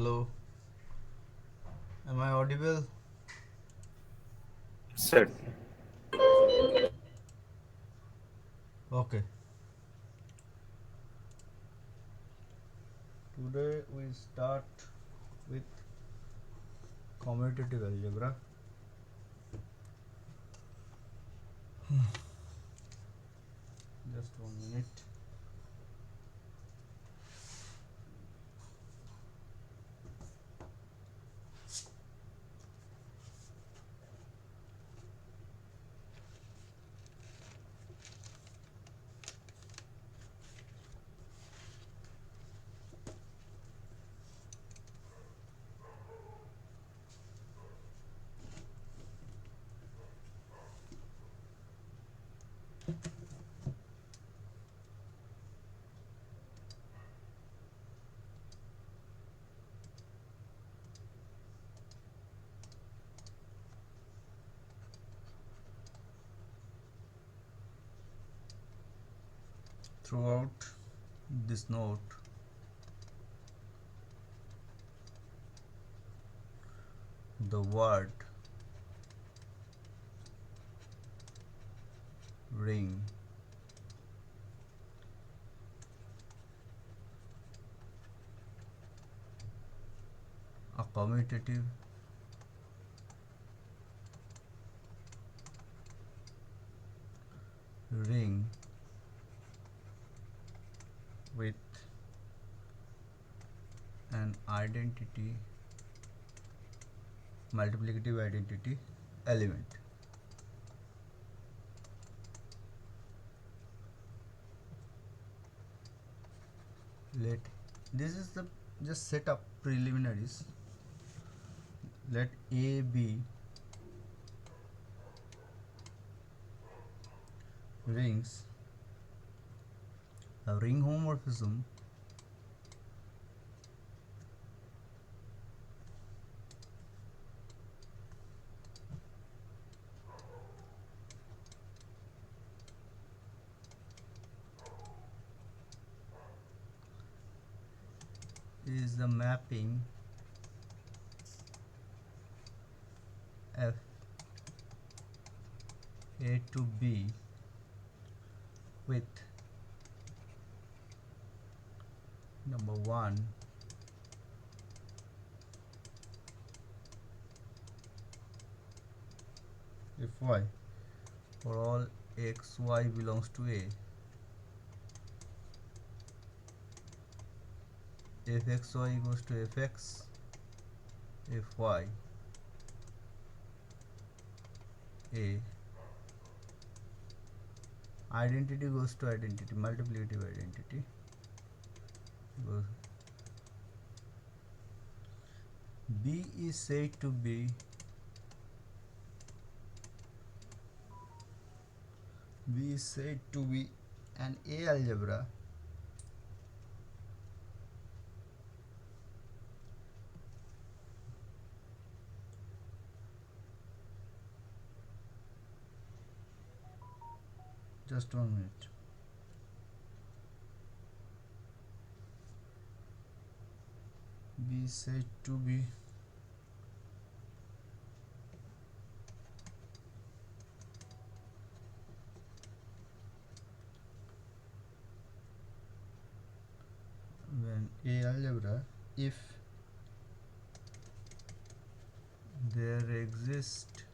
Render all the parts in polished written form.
Hello, am I audible? Certainly. Okay. Today we start with commutative algebra. Just 1 minute. Throughout this note, the word ring a commutative ring with an identity multiplicative identity element. Let this is the just set up preliminaries. Let A be rings. A ring homomorphism is the mapping f A to B with number 1 if y for all x y belongs to A, if x y equals to f x, if y A, identity goes to identity, multiplicative identity goes. B is said to be an A algebra just 1 minute. B is said to be when A algebra if there exists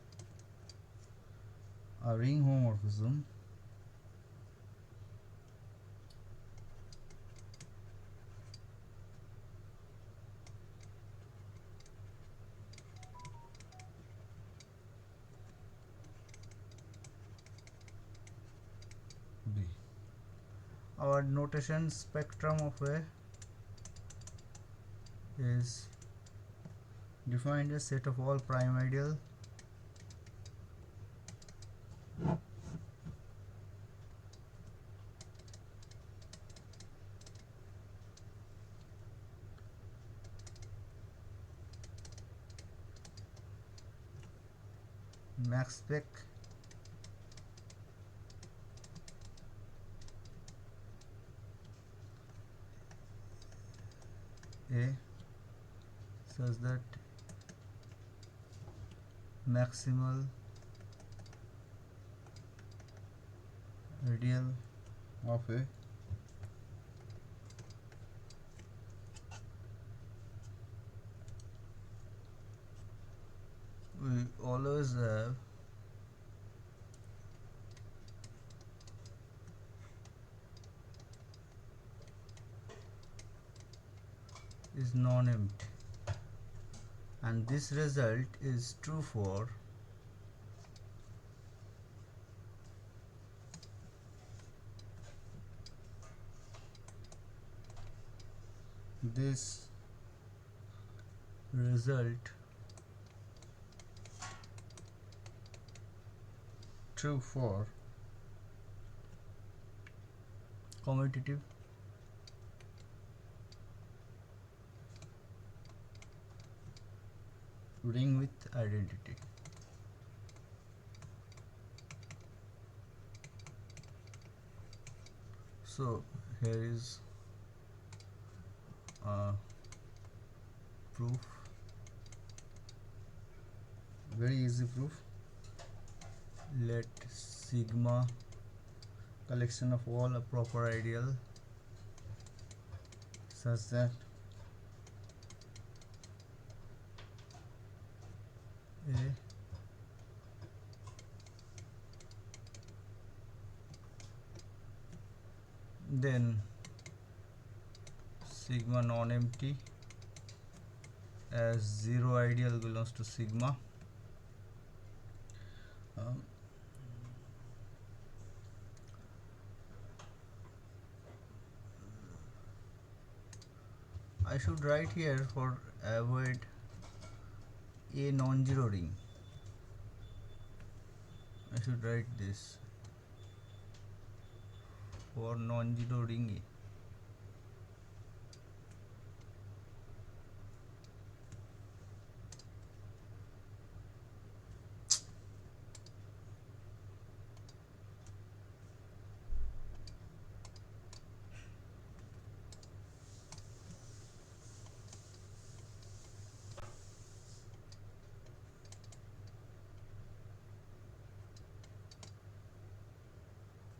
a ring homomorphism B. Our notation spectrum of A is defined as set of all prime ideal max spec A such that maximal radial of a we always have is non-empty, and this result is true for this result true for commutative ring with identity. So here is a proof, very easy proof. Let sigma collection of all a proper ideal such that a then sigma non-empty as zero ideal belongs to sigma. I should write here for avoid a non-zero ring. I should write this for non-zero ring A.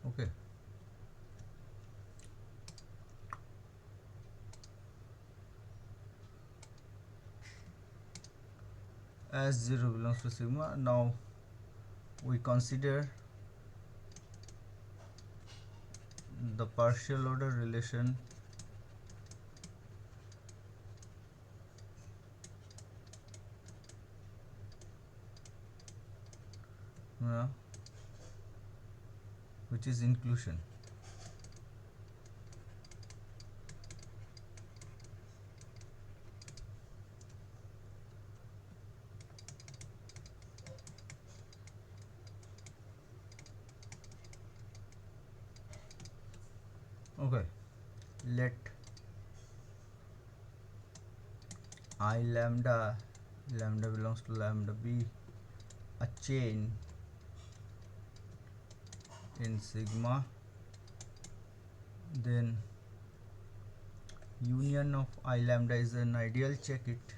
Okay. As 0 belongs to sigma, now we consider the partial order relation which is inclusion. Okay, let I lambda belongs to lambda be a chain in sigma, then union of I lambda is an ideal. Check it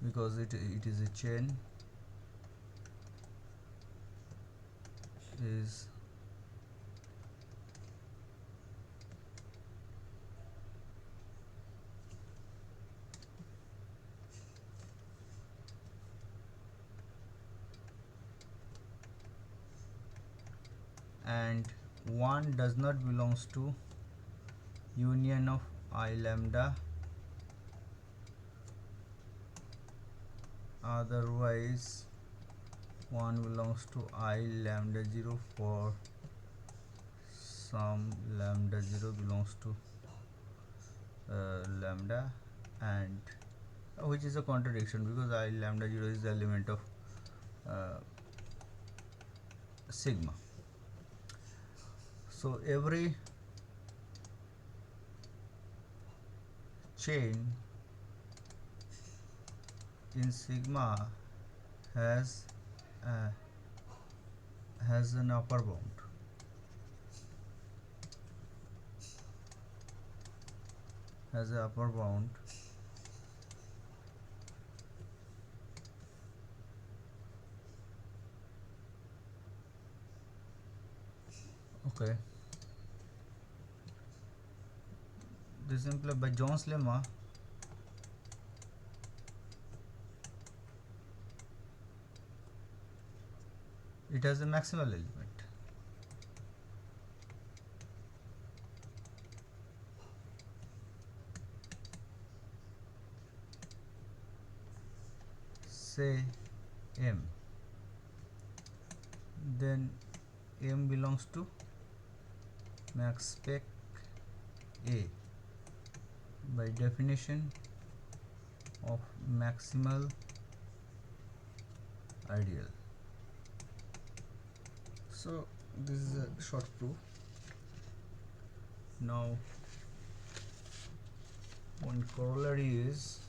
because it is a chain is and 1 does not belongs to union of I lambda, otherwise 1 belongs to I lambda 0 for some lambda 0 belongs to lambda, and which is a contradiction because I lambda 0 is the element of sigma. So every chain in sigma has an upper bound. Has an upper bound Okay, this is implied by John's lemma. It has a maximal element. Say M, then M belongs to max spec A by definition of maximal ideal. So this is a short proof. Now one corollary is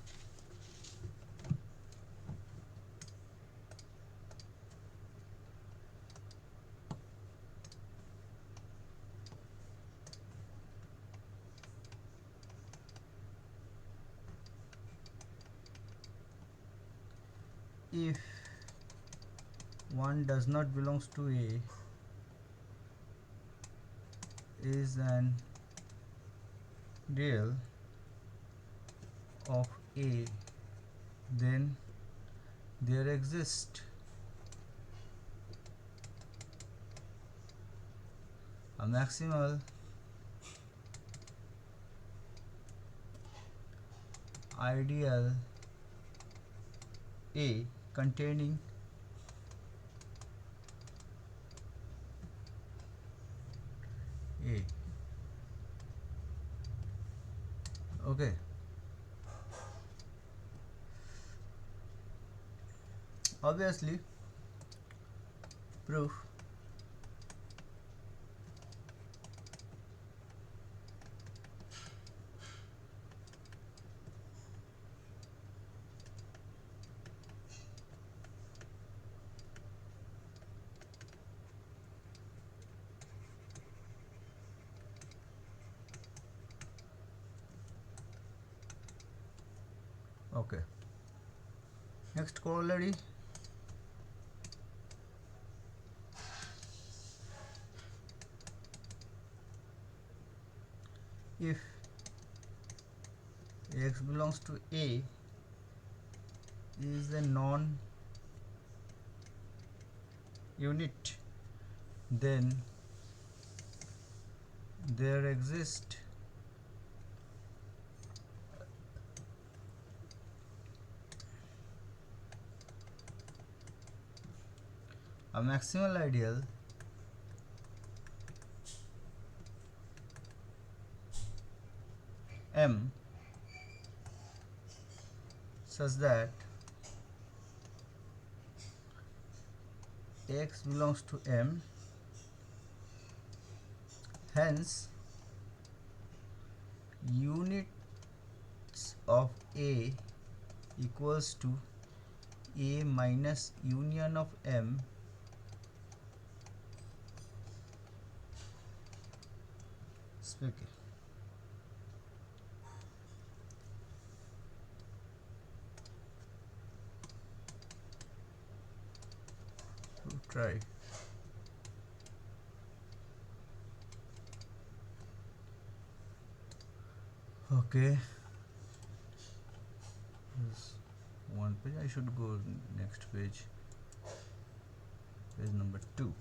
if one does not belongs to A is an real of A, then there exists a maximal ideal A containing A. Okay, obviously proof okay. Next corollary, if X belongs to A is a non-unit, then there exists a maximal ideal M such that X belongs to M, hence units of A equals to A minus union of M spec A. So try. Okay, this one page. I should go next page, page number 2.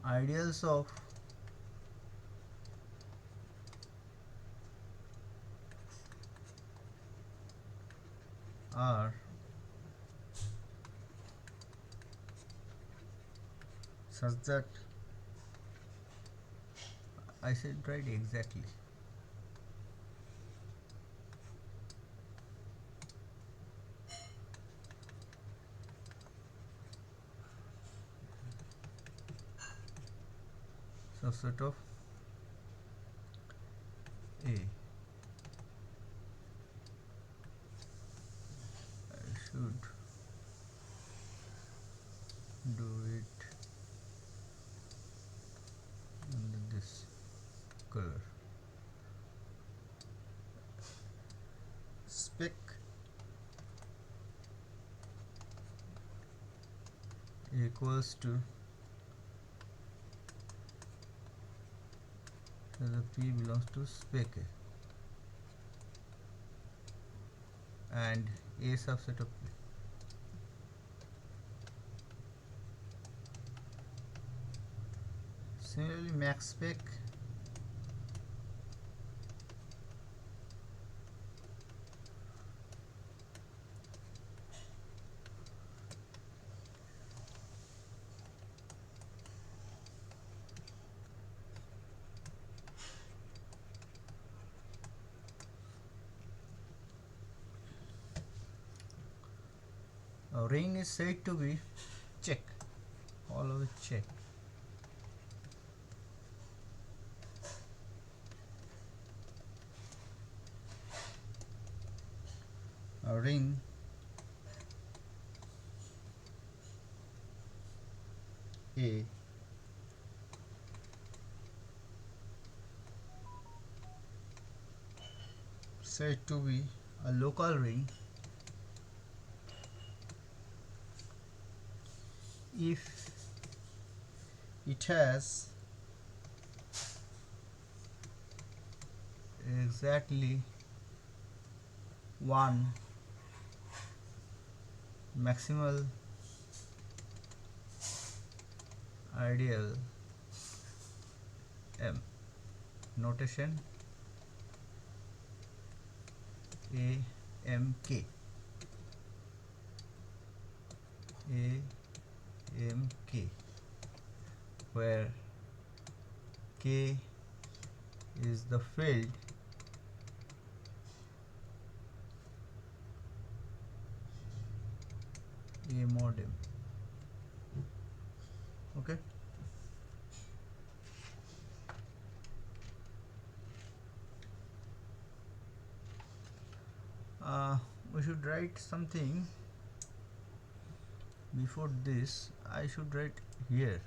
Ideals of are such that I said right exactly. Subset of A. I should do it under this. color. Spec equals to the P belongs to spec A and A subset of P. Similarly, max spec a ring is said to be check, always check. A ring A said to be a local ring if it has exactly one maximal ideal M. Notation AMK. AMK, where K is the field A mod M. Okay. We should write something before this. I should write here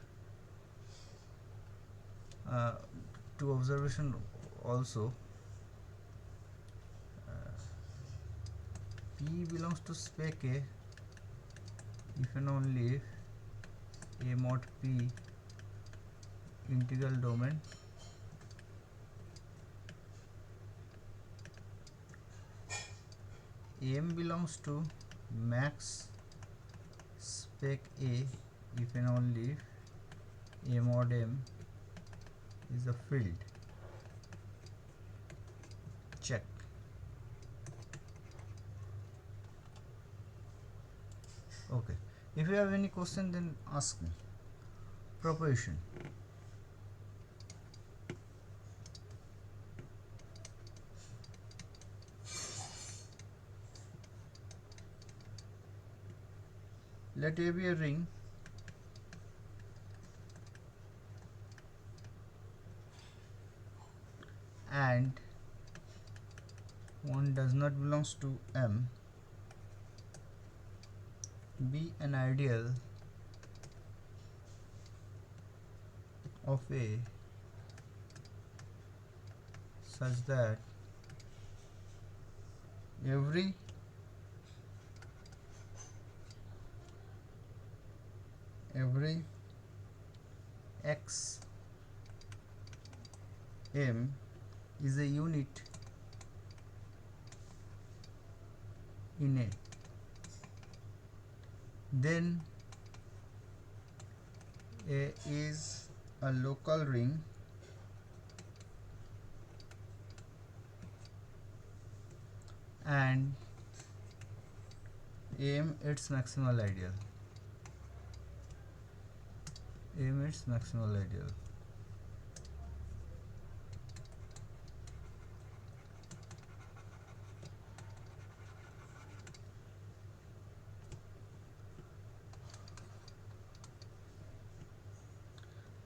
two observation also. P belongs to spec A if and only if A mod P integral domain M belongs to max spec A if and only if A mod M is a field. Check. Okay. If you have any question, then ask me. Proposition. Let A be a ring and one does not belongs to M. Be an ideal of A such that every x M is a unit in A. Then A is a local ring and M its maximal ideal. M its maximal ideal.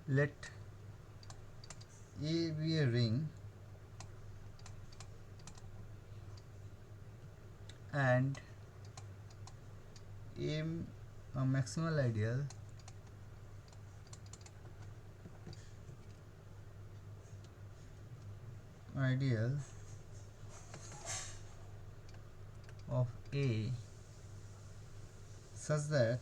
Let A be a ring and M a maximal ideal ideal of A such that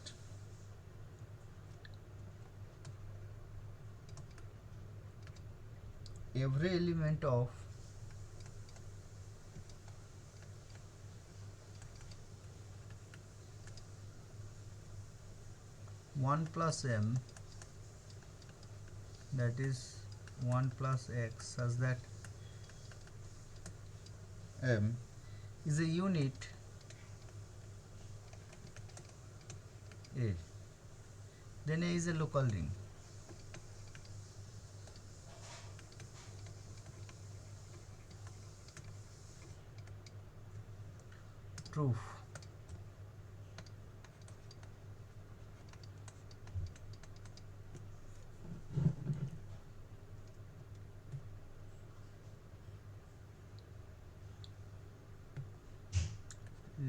every element of one plus m, that is 1 plus x, such that m is a unit A, then A is a local ring. Proof.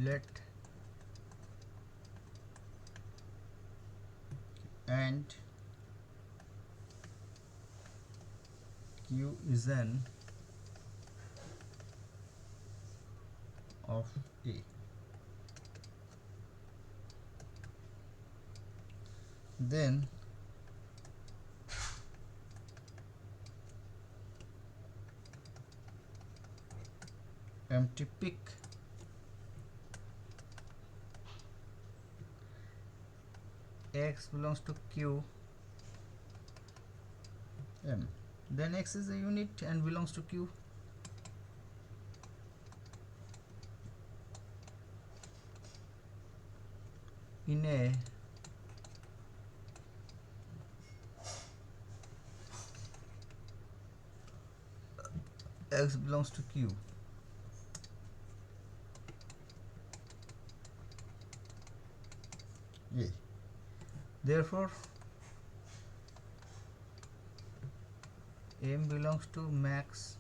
Let and Q is an of A. Then empty pick x belongs to Q m, then x is a unit and belongs to Q. In A, x belongs to Q. A. Therefore, M belongs to max.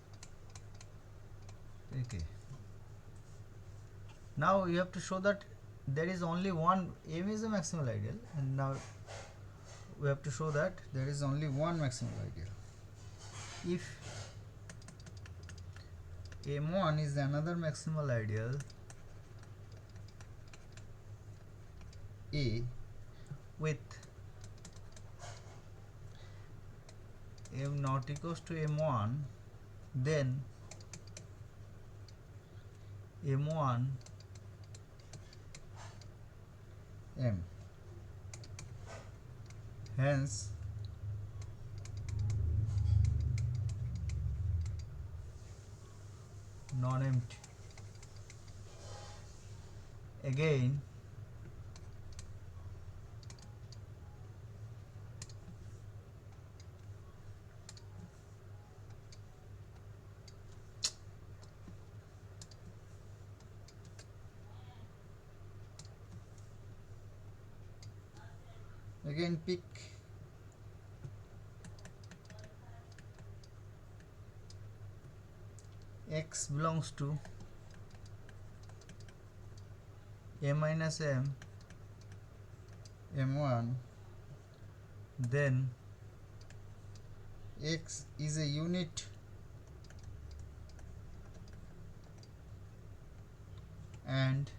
Okay. Now you have to show that there is only one. M is a maximal ideal, and now we have to show that there is only one maximal ideal. If M1 is another maximal ideal A with M not equals to M1, then M1 M. Hence, non-empty. Again, pick x belongs to A minus M M1, then x is a unit and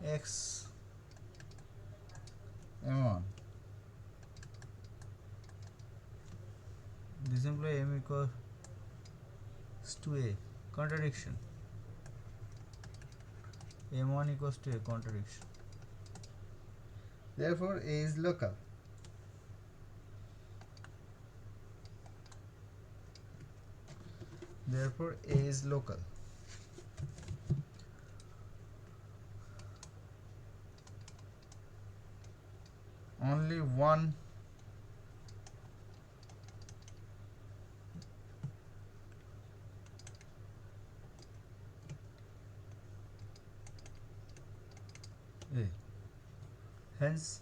x M1. This implies M equals to A. Contradiction. M1 equals to A. Contradiction. Therefore, A is local. Therefore, A is local. Only one A. Hence,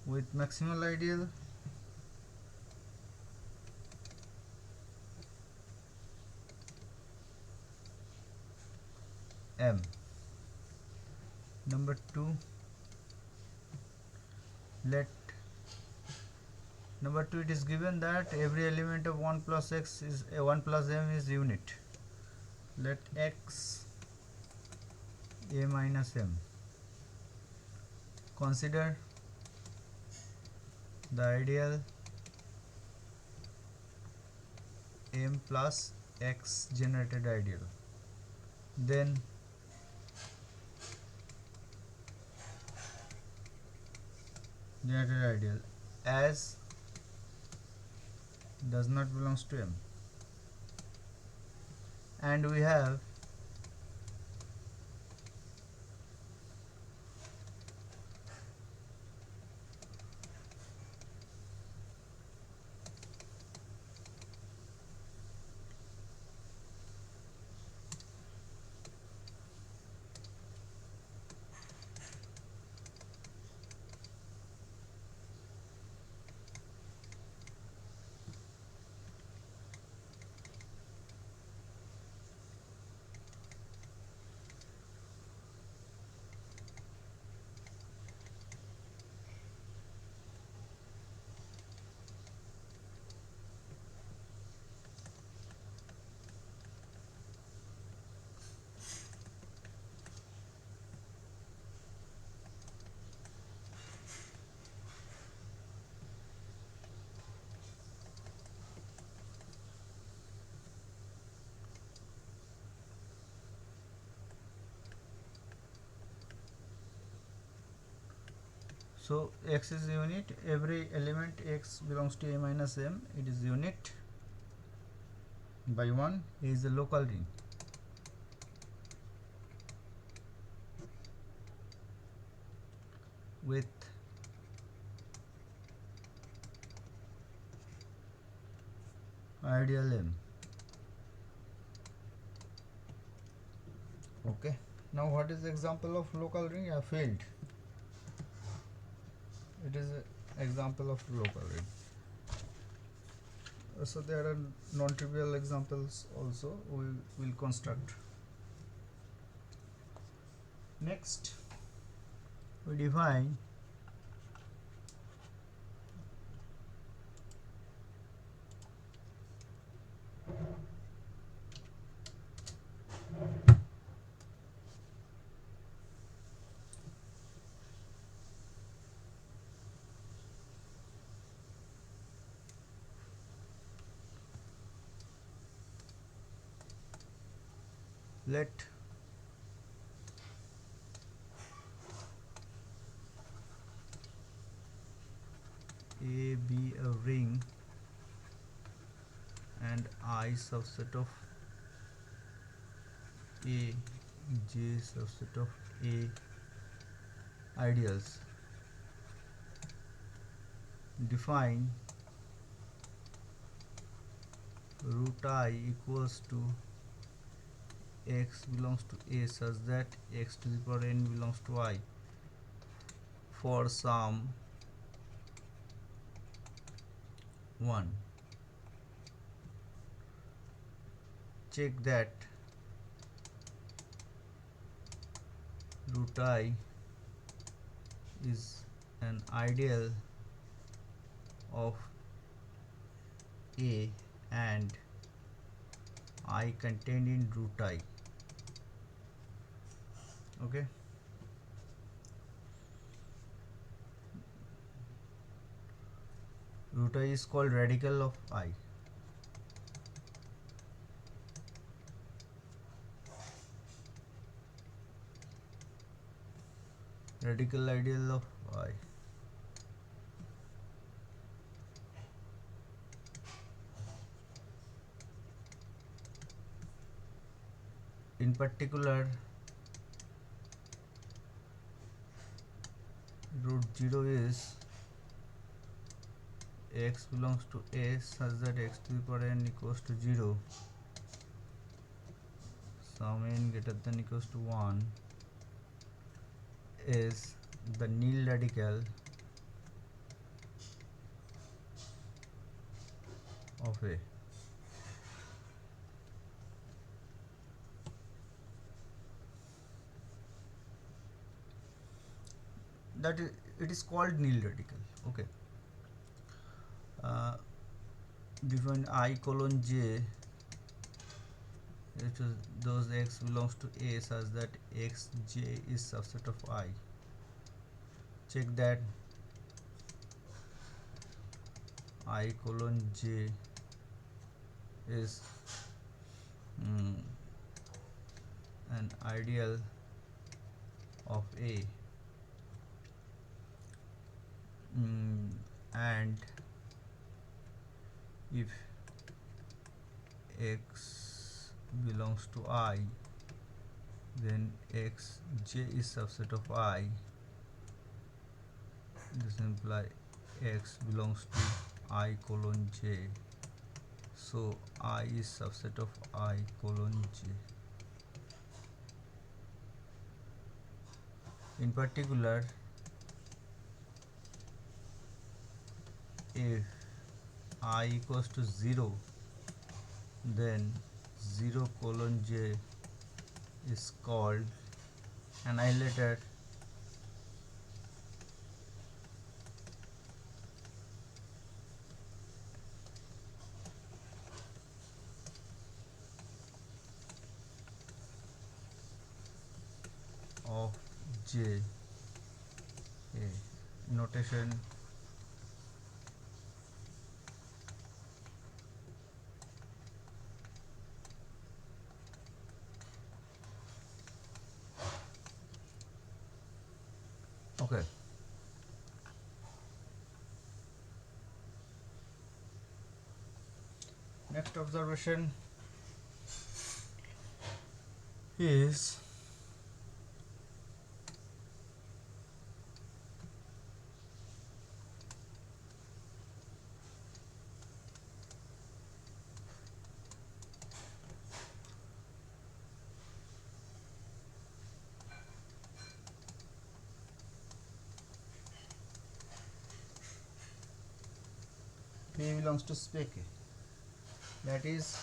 with maximal ideal m. Number 2, let number 2, it is given that every element of 1 plus x is 1 plus m is unit. Let x a minus m. Consider the ideal m plus x generated ideal. Then generated ideal as does not belongs to m, and we have so x is unit, every element x belongs to a minus m, it is unit by 1, is a local ring. With ideal m. Okay, now what is the example of local ring? I failed. It is an example of local ring. So there are non-trivial examples also we will construct. Next, we define let A be a ring and I subset of A, J subset of A ideals. Define root I equals to x belongs to A such that x to the power n belongs to I for some 1. Check that root I is an ideal of A and I contained in root I. Okay, root I is called radical of I. Radical ideal of I. In particular, root 0 is x belongs to A such that x to the power n equals to 0, some n greater than equals to 1 is the nil radical of A. that is, it is called nil radical. Okay. uh, Define I colon j, it is those x belongs to A such that xj is subset of I. Check that I colon j is an ideal of A, and if x belongs to I, then xj is subset of I. This implies x belongs to I colon j, so I is subset of I colon j. In particular, if I equals to 0, then 0 colon j is called annihilator of j. A notation okay. Next observation is P belongs to spec A. That is,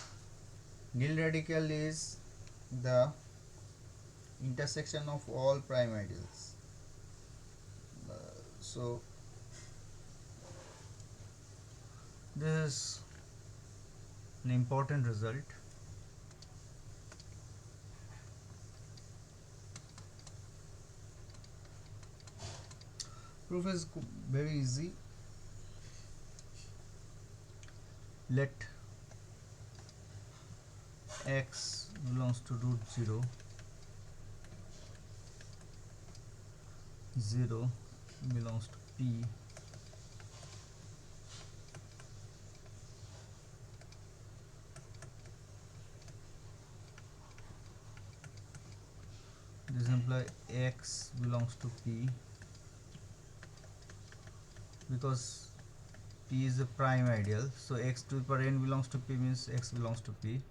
nil radical is the intersection of all prime ideals. So this is an important result. Proof is very easy. Let x belongs to root 0, 0 belongs to P, this implies x belongs to P, because P is a prime ideal, so x to the power n belongs to P means x belongs to P.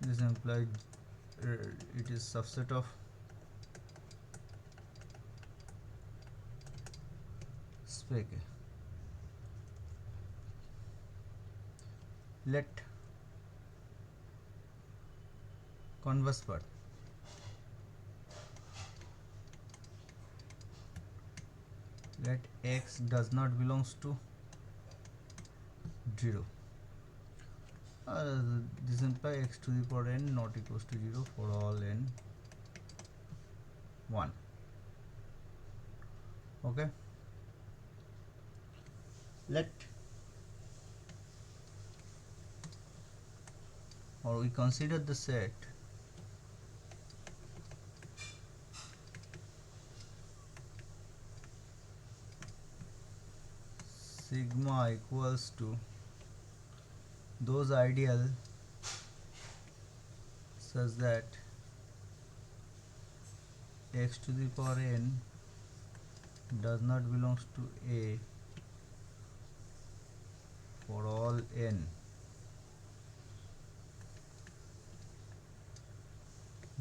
This implies it is subset of spec A. Let converse part, let x does not belongs to 0. This implies x to the power n not equals to 0 for all n 1. Okay. Let, or we consider the set sigma equals to those ideal such that x to the power n does not belongs to A for all n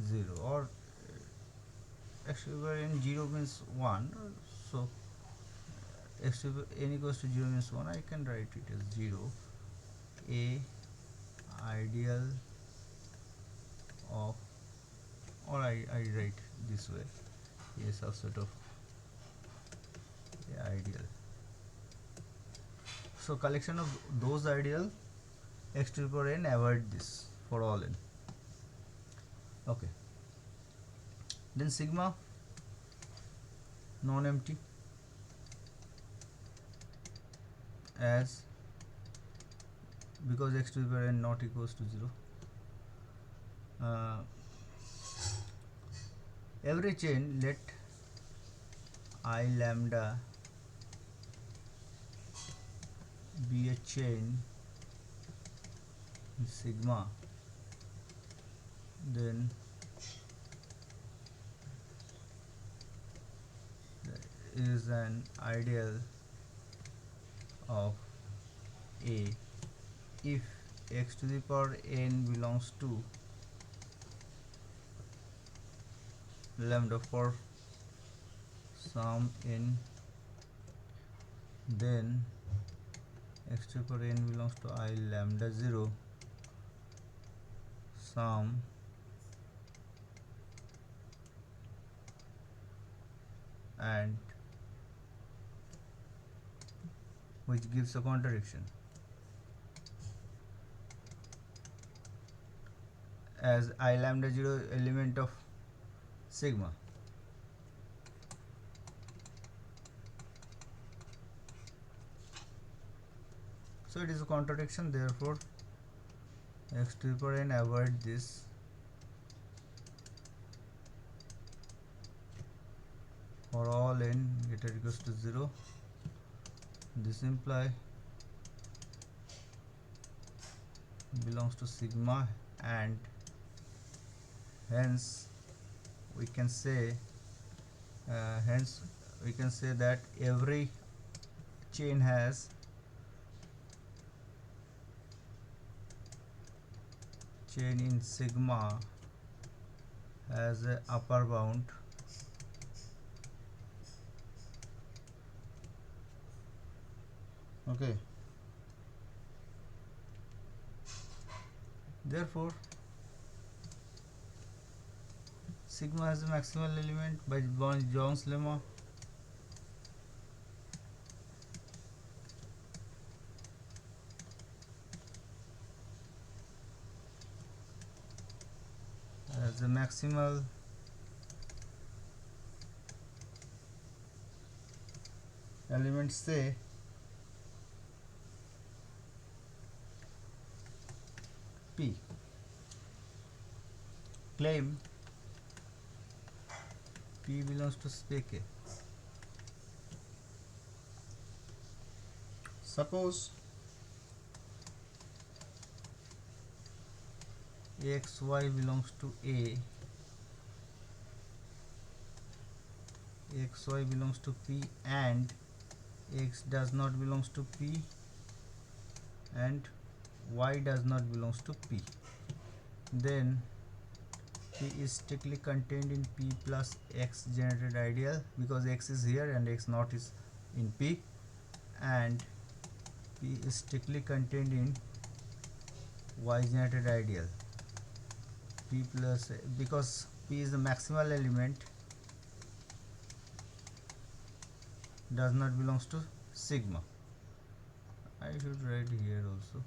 0, or x to the power n 0 means 1, so x to the n equals to 0 means 1, I can write it as 0. A ideal of or I write this way, a subset of a ideal. So collection of those ideal x to the power n, avoid this for all n. Okay, then sigma non-empty as, because x to the power n not equals to 0, every chain let I lambda be a chain sigma, then is an ideal of A if x to the power n belongs to lambda for some n, then x to the power n belongs to I lambda 0 some and which gives a contradiction as I lambda 0 element of sigma. So it is a contradiction, therefore x to the power n, avoid this. For all n greater equals to 0, this imply belongs to sigma, and hence we can say that every chain has chain in sigma has a upper bound okay. Therefore sigma has a maximal element by John's lemma. As a maximal element, say P, claim P belongs to spec A. Suppose xy belongs to A, xy belongs to P, and x does not belongs to P and y does not belongs to P, then P is strictly contained in P plus x generated ideal, because x is here and x naught is in P, and P is strictly contained in y generated ideal. P plus, because P is the maximal element, does not belongs to sigma. I should write here also.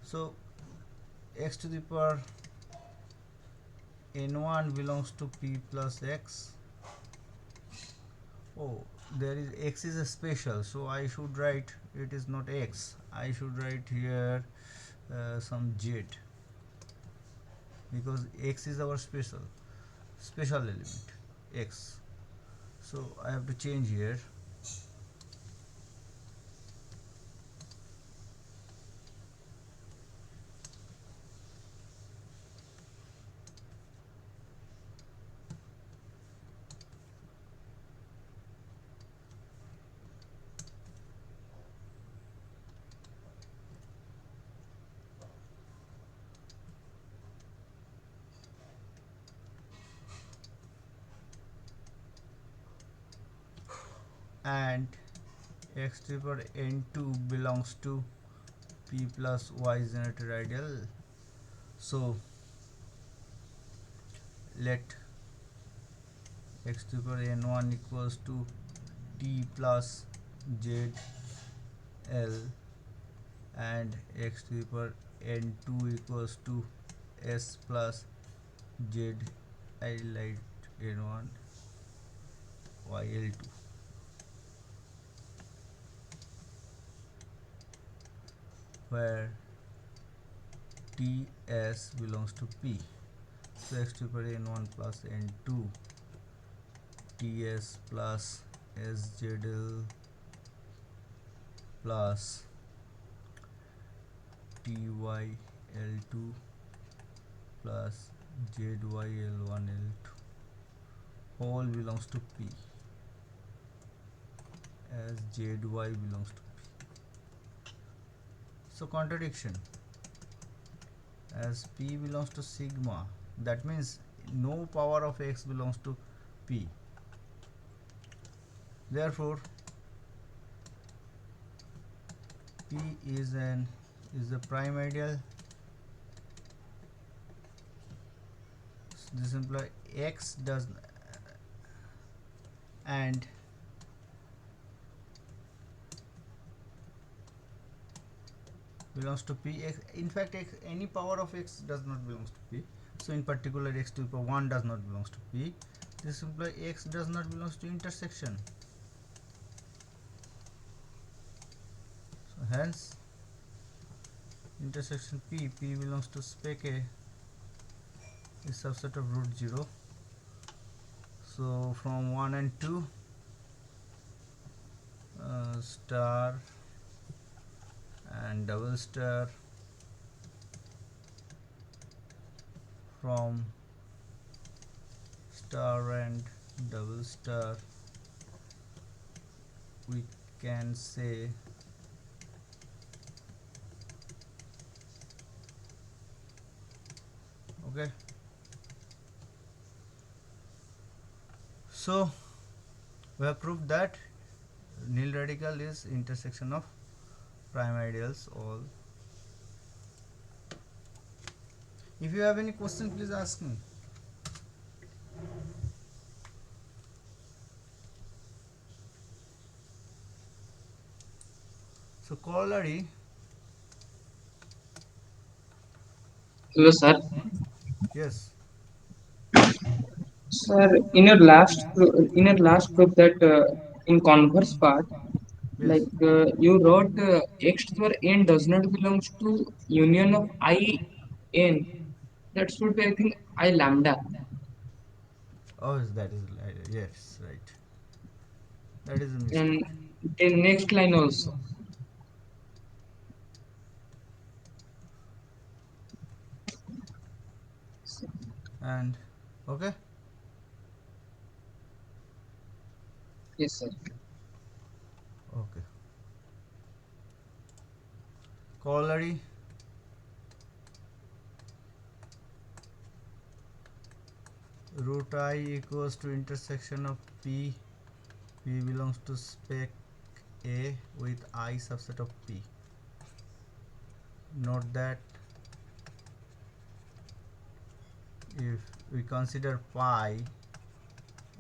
So x to the power n1 belongs to P plus x. Oh, there is x is a special, so I should write it is not x. I should write here some z, because x is our special element x. So I have to change here. and x to the power n2 belongs to p plus y generated ideal. So let x to the power n1 equals to t plus z l and x to the power n2 equals to s plus z I light n1 y l2, where ts belongs to p. So x to the power n1 plus n2 ts plus szl plus tyl2 plus zyl1 l2 all belongs to p, as zy belongs to p. So contradiction, as p belongs to sigma, that means no power of x belongs to p. Therefore p is a prime ideal. This implies x does and belongs to p. In fact, any power of x does not belongs to p. So in particular, x to the power 1 does not belongs to p. This implies x does not belongs to intersection. So hence intersection p belongs to spec a is subset of root 0. So from 1 and 2, star and double star, from star and double star, we can say okay. So we have proved that nil radical is intersection of prime ideals all. If you have any question, please ask me. So corollary. Hello, sir. Yes. Sir, in your last proof that in converse part, Yes. you wrote x to the power n does not belongs to union of I n. That should be, I think, I lambda. Oh, that is yes, right. That is a mistake. And the next line also. And okay. Yes, sir. Okay. Corollary. Root I equals to intersection of p. P belongs to spec a with I subset of p. Note that if we consider pi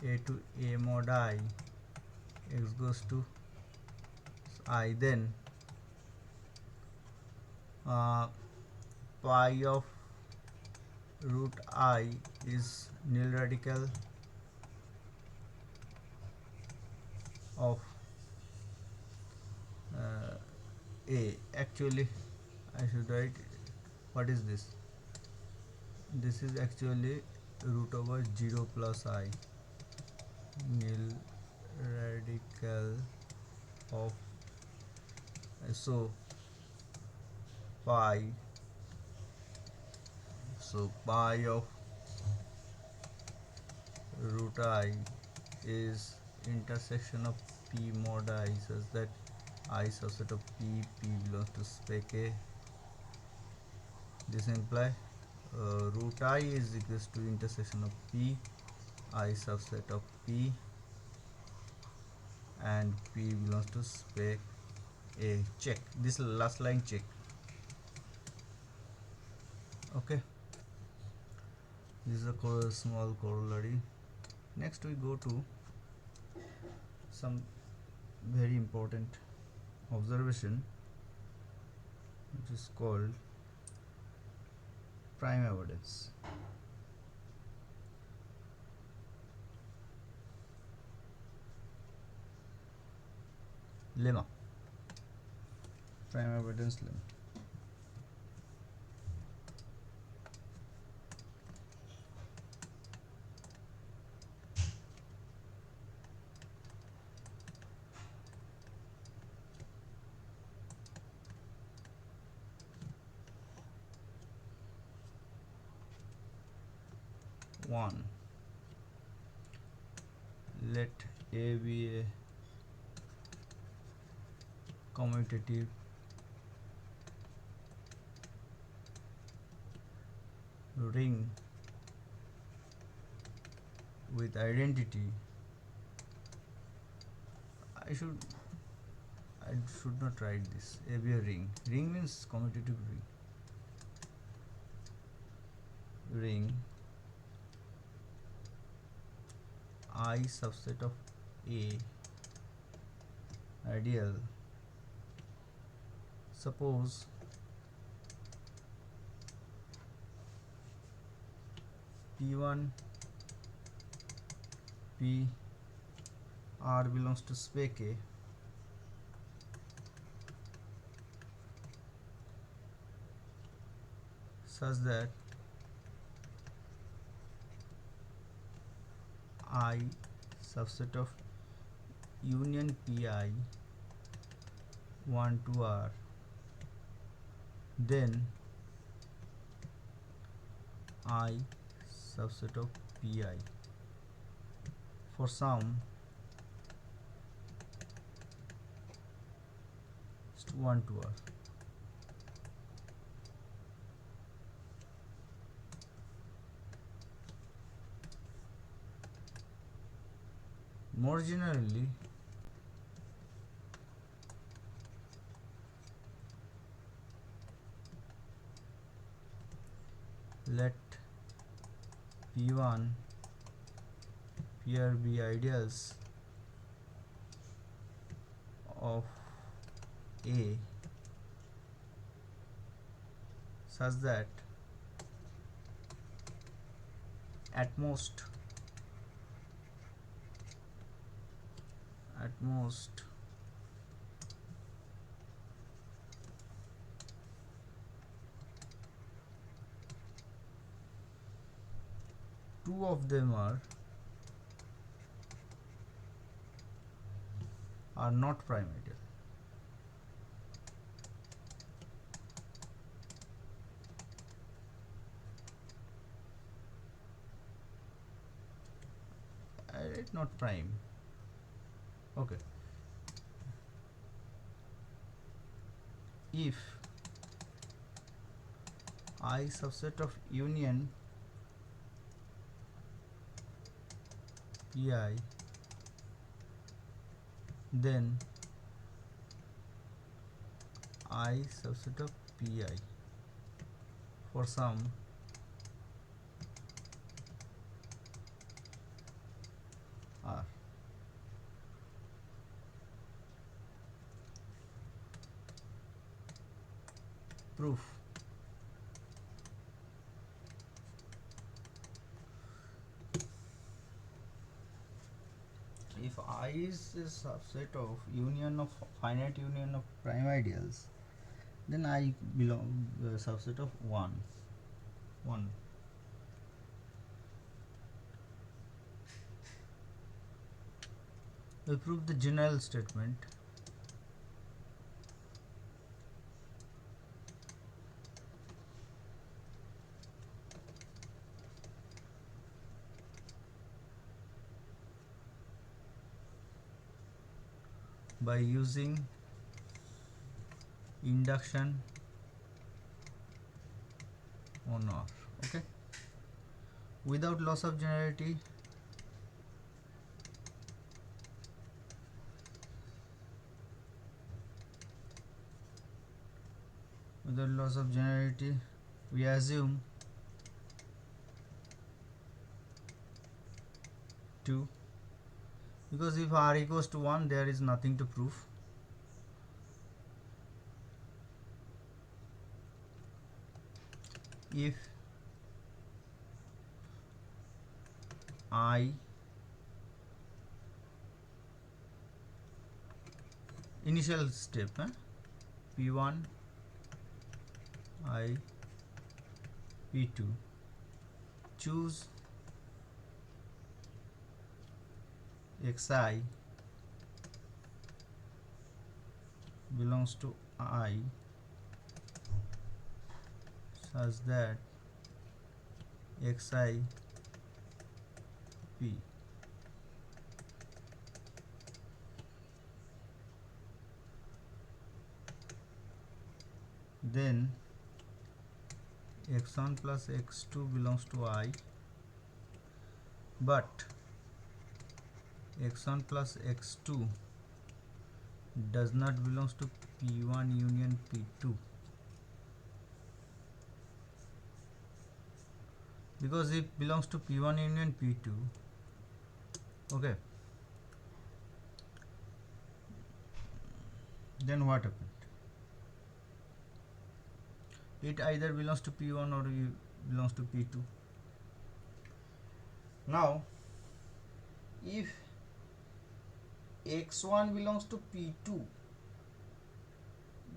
a to a mod I, x goes to I, then uh, pi of root I is nil radical of uh, a. Actually, I should write, what is this? This is actually root over 0 plus I, nil radical of, so pi, pi of root I is intersection of p mod I, such that I subset of p belongs to spec a. This implies root I is equals to intersection of p I subset of p, and P belongs to spec A. Check this last line, check. Okay, this is a small corollary. Next we go to some very important observation, which is called prime evidence. Lemma, prime evidence lemma. One, let A be a commutative ring with identity. I should not write this. A be a ring. Ring means commutative ring. Ring I subset of A ideal. Suppose P1 P R belongs to spec A, such that I subset of union Pi 1 to R, then I subset of Pi for some 1 to R. More generally, let P1 Pr be ideals of A such that at most two of them are not prime ideal. It's not prime. Okay, if I subset of union Pi, then I subset of Pi for some R. Proof: if I is a subset of finite union of prime ideals, then I belong subset of 1. We prove the general statement by using induction on R. Okay, without loss of generality, without loss of generality, we assume 2, because if r equals to 1 there is nothing to prove. If I initial step p1 I p2, choose xi belongs to I such that xi p, then x1 plus x2 belongs to I, but x1 plus x2 does not belongs to p1 union p2, because if belongs to p1 union p2, okay, then what happened? It either belongs to p1 or belongs to p2. Now if x1 belongs to p2,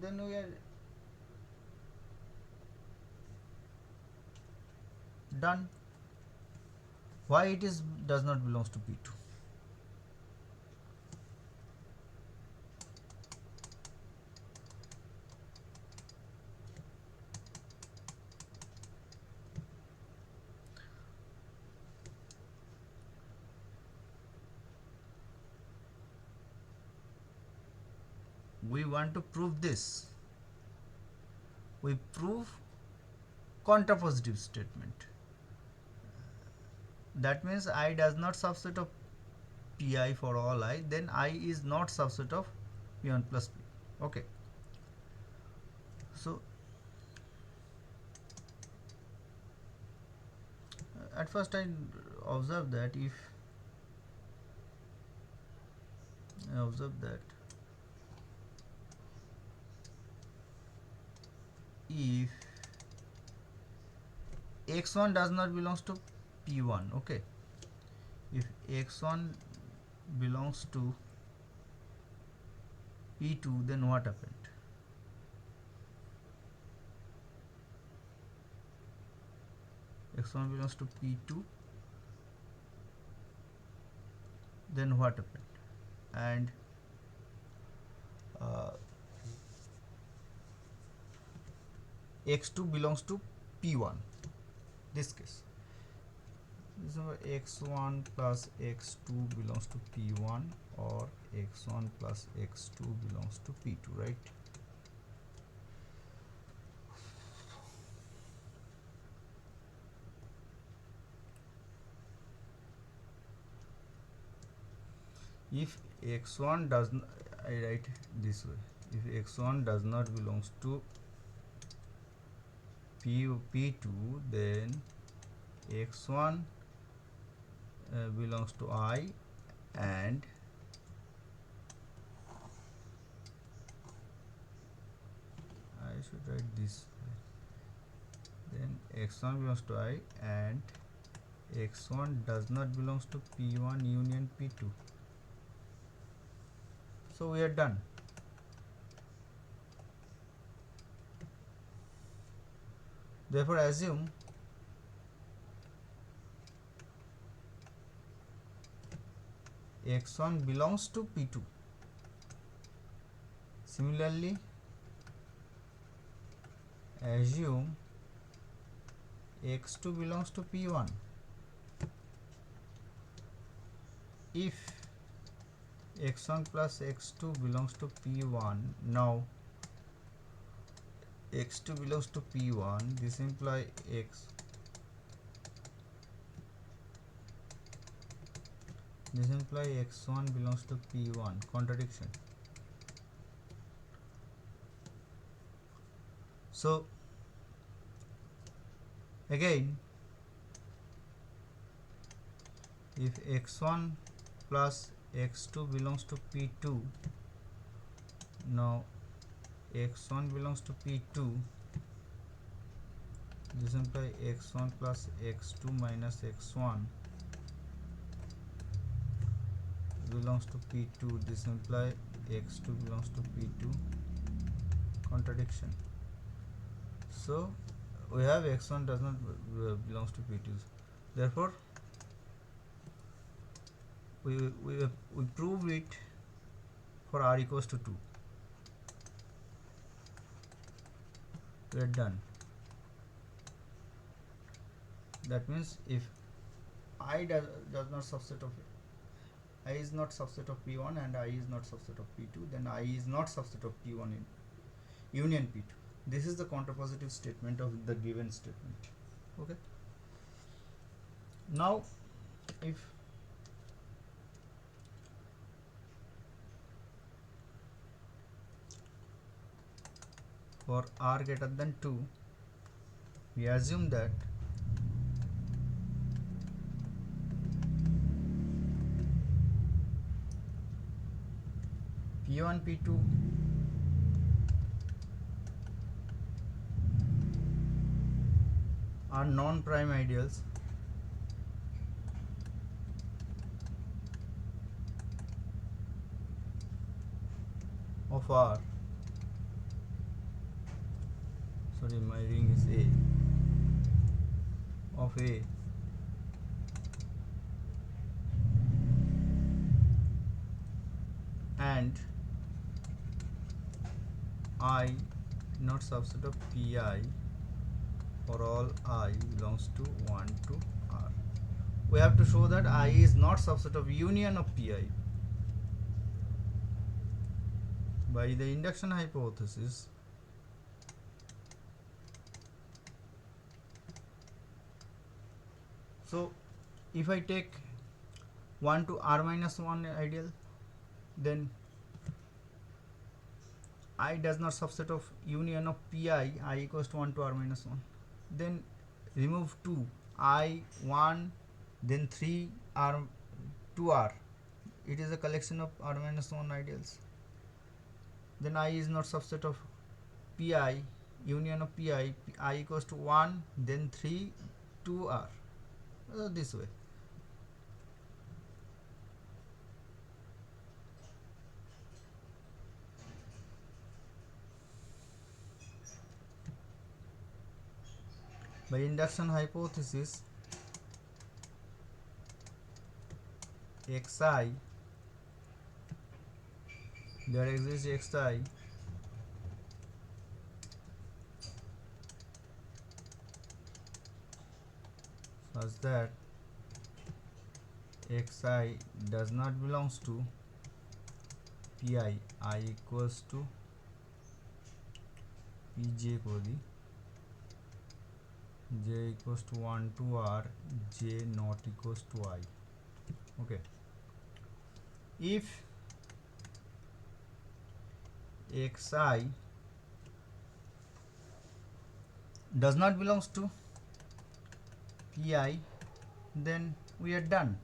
then we are done. Why it is does not belongs to p2? We want to prove this. We prove contrapositive statement. That means I does not subset of pi for all I, then I is not subset of p1 plus p. Okay. So at first I observe that if if x1 does not belongs to p1, okay, if x1 belongs to p2, then what happened? x1 belongs to p2, then what happened? And x2 belongs to p1, this case this is x1 plus x2 belongs to p1 or x1 plus x2 belongs to p2, right? If x1 does not, I write this way, if x1 does not belongs to p2, then x1 belongs to I, and I should write this way. Then x1 belongs to I and x1 does not belongs to p1 union p2. So we are done. Therefore assume x1 belongs to p2. Similarly assume x2 belongs to p1. If x1 plus x2 belongs to p1, now x2 belongs to p1, this implies x1 belongs to p1, contradiction. So again, if x1 plus x2 belongs to P2, now x1 belongs to P2, this implies x1 plus x2 minus x1 belongs to P2, this implies x2 belongs to P2, contradiction. So we have x1 does not belongs to P2, therefore we prove it for r equals to 2. We are done. That means if I does not subset of I is not subset of P1 and I is not subset of P2, then I is not subset of P1 in union P2. This is the contrapositive statement of the given statement. Okay. Now if for r greater than 2, we assume that P1 P2 are non-prime ideals of R. Sorry, my ring is A. Of A and I not subset of Pi for all I belongs to 1 to R. We have to show that I is not subset of union of Pi. By the induction hypothesis, so if I take 1 to R minus 1 ideal, then I does not subset of union of Pi, I equals to 1 to R minus 1. Then remove 2, I 1, then 3 R 2R. It is a collection of R minus 1 ideals. Then I is not subset of Pi, union of Pi, I equals to 1, then 3, 2R. This way. By induction hypothesis, xi, there exists xi such that xi does not belongs to Pi, I equals to Pj को दी, j equals to 1 to R, j not equals to I. Okay. If xi does not belongs to Pi, then we are done.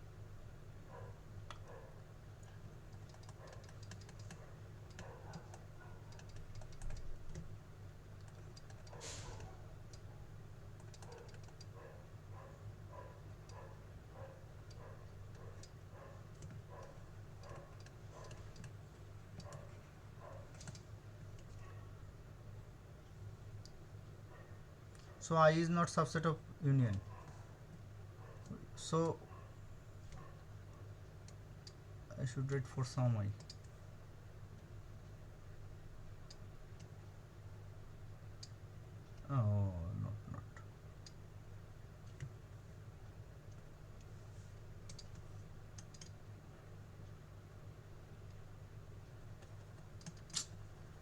So I is not subset of union. So I should write for some I. Oh, not.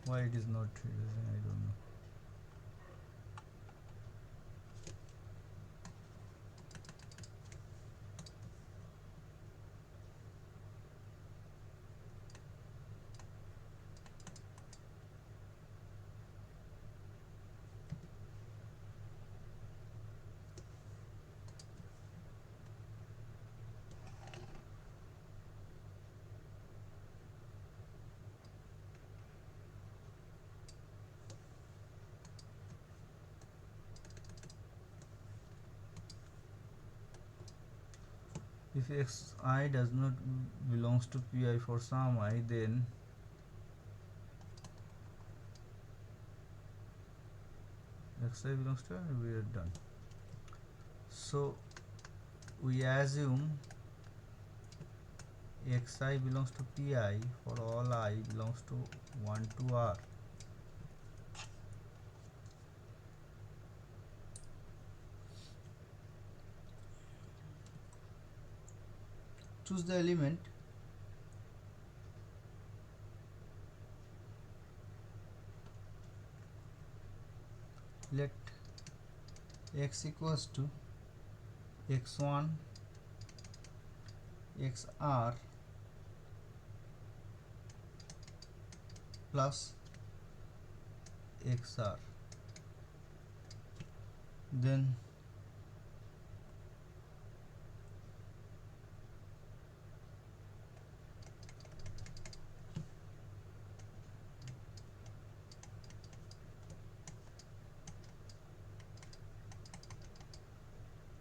Why it is not using, I don't know. if xi does not belongs to pi for some I, then xi belongs to, and we are done. So we assume xi belongs to pi for all I belongs to 1 to r. Choose the element. Let x equals to x1 xr plus xr. Then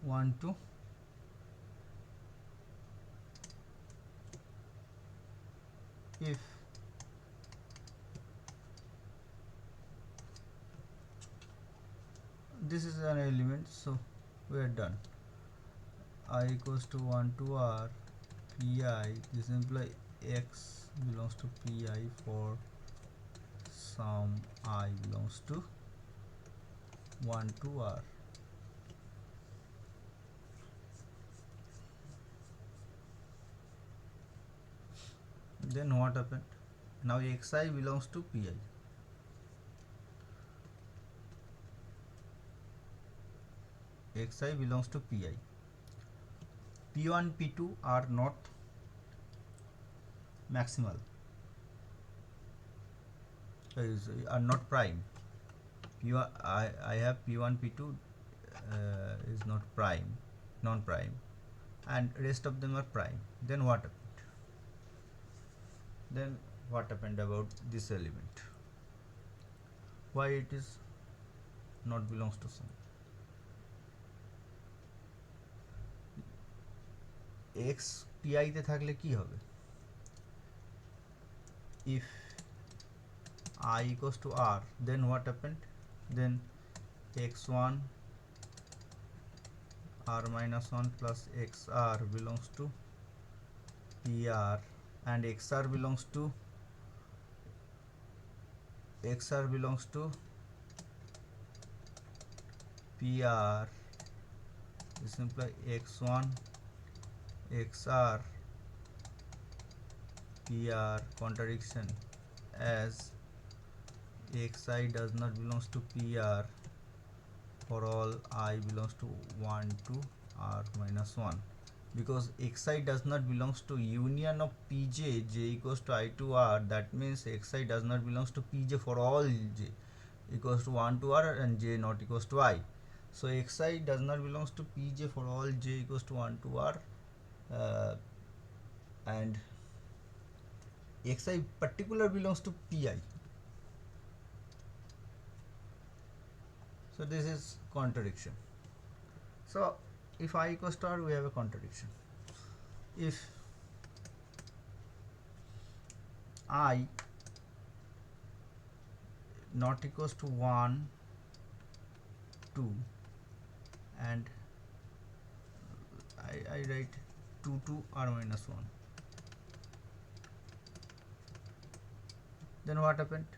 1 to if this is an element, so we are done. I equals to 1 to r pi, this implies x belongs to pi for some I belongs to 1 to r. Then what happened? Now xi belongs to pi. Xi belongs to pi. P1 P2 are not maximal, are not prime. P1, I have P1 P2 is not prime, non-prime, and rest of them are prime. Then what happened? Then what happened about this element? Why it is not belongs to some? x pi তে থাকলে কি হবে? If I equals to r, then what happened? Then x1 r minus 1 plus xr belongs to pr, and xr belongs to pr. This implies x1 xr pr contradiction, as xi does not belongs to pr for all I belongs to 1 to r minus 1, because xi does not belongs to union of pj j equals to I to r. That means xi does not belongs to pj for all j equals to 1 to r and j not equals to I. So xi does not belongs to pj for all j equals to 1 to r, and xi particular belongs to pi. So this is contradiction. So if I equals to r, we have a contradiction. If I not equals to 1 2, and I write 2 to r minus 1, then what happened?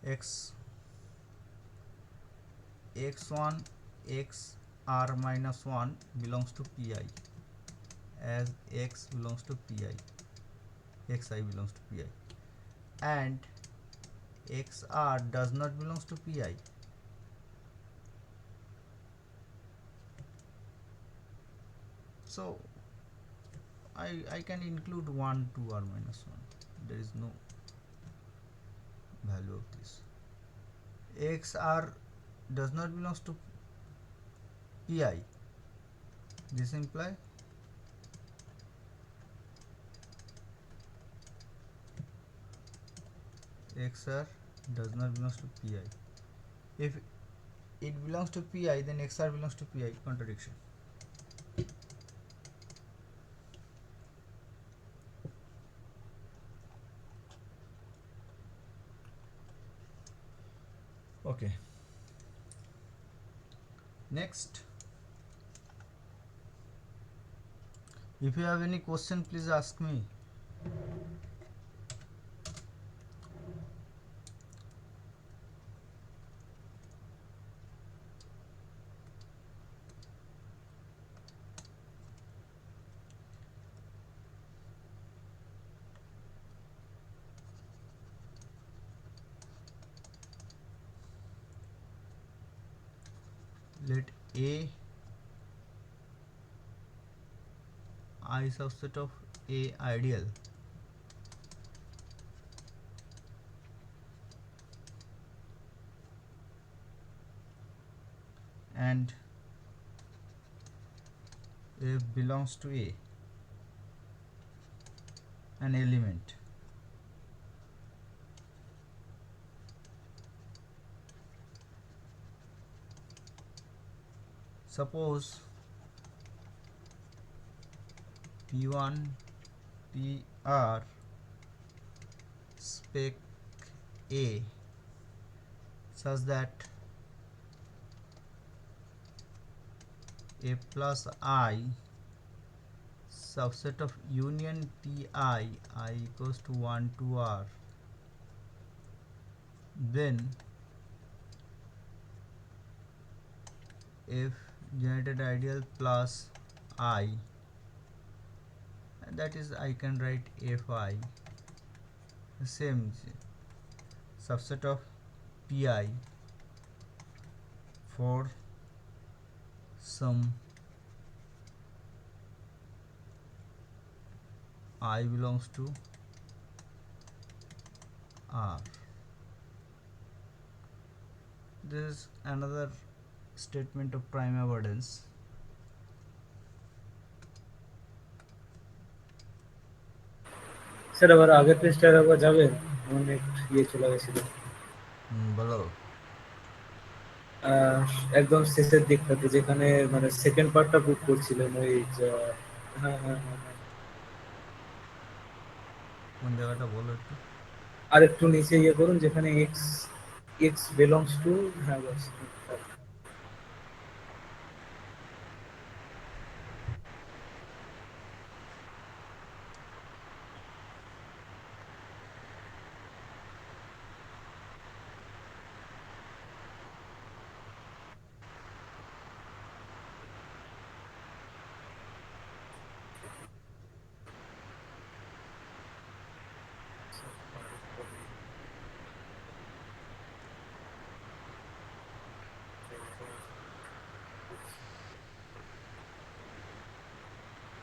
x1 x r minus 1 belongs to pi, as x belongs to pi, xi belongs to pi, and xr does not belongs to pi. So I can include 1 to r minus 1. There is no value of this. xr does not belongs to pi. This implies xr does not belongs to pi. If it belongs to pi, then xr belongs to pi. Contradiction. Okay, next, if you have any question, please ask me. Let A I subset of A ideal, and F belongs to A, an element. Suppose P1 PR spec A such that A plus I subset of union PI I equals to 1 to R, then F generated ideal plus I, and that is I can write Fi, the same subset of Pi for some I belongs to R. This is another statement of prime avoidance. Sir আবার আগের পেজটার আবার যাবেন? অনেক চলে গেছিল। বলো। একদম শেষের দিকটাতে যেখানে মানে সেকেন্ড পার্টটা বুক করছিলেন ওই হ্যাঁ হ্যাঁ হ্যাঁ হ্যাঁ। কোন জায়গাটা বলো একটু। আর একটু নিচে করুন যেখানে এক্স এক্স বিলংস টু, হ্যাঁ বাস।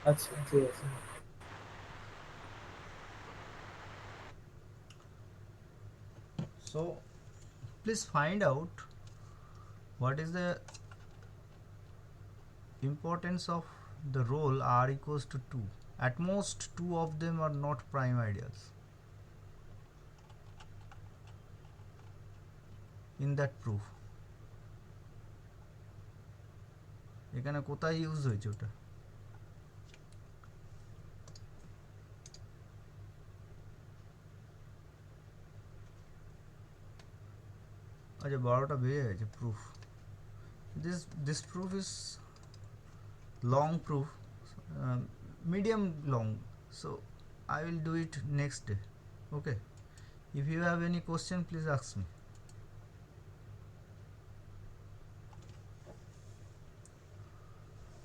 আচ্ছা ঠিক আছে। So please find out what is the importance of the role R equals to 2. At most two of them are not prime ideals in that proof. এখানে কোথায় ইউজ হয়েছে ওটা? আচ্ছা 12টা বেজে গেছে proof. This proof is long proof, medium long, so I will do it next day. Okay, if you have any question, please ask me.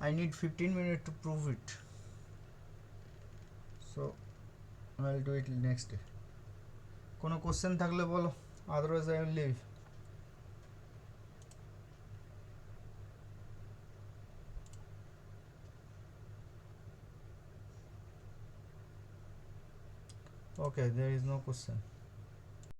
I need 15 minutes to prove it, so I will do it next day. কোনো question থাকলে বলো, otherwise I will leave. Okay, there is no question.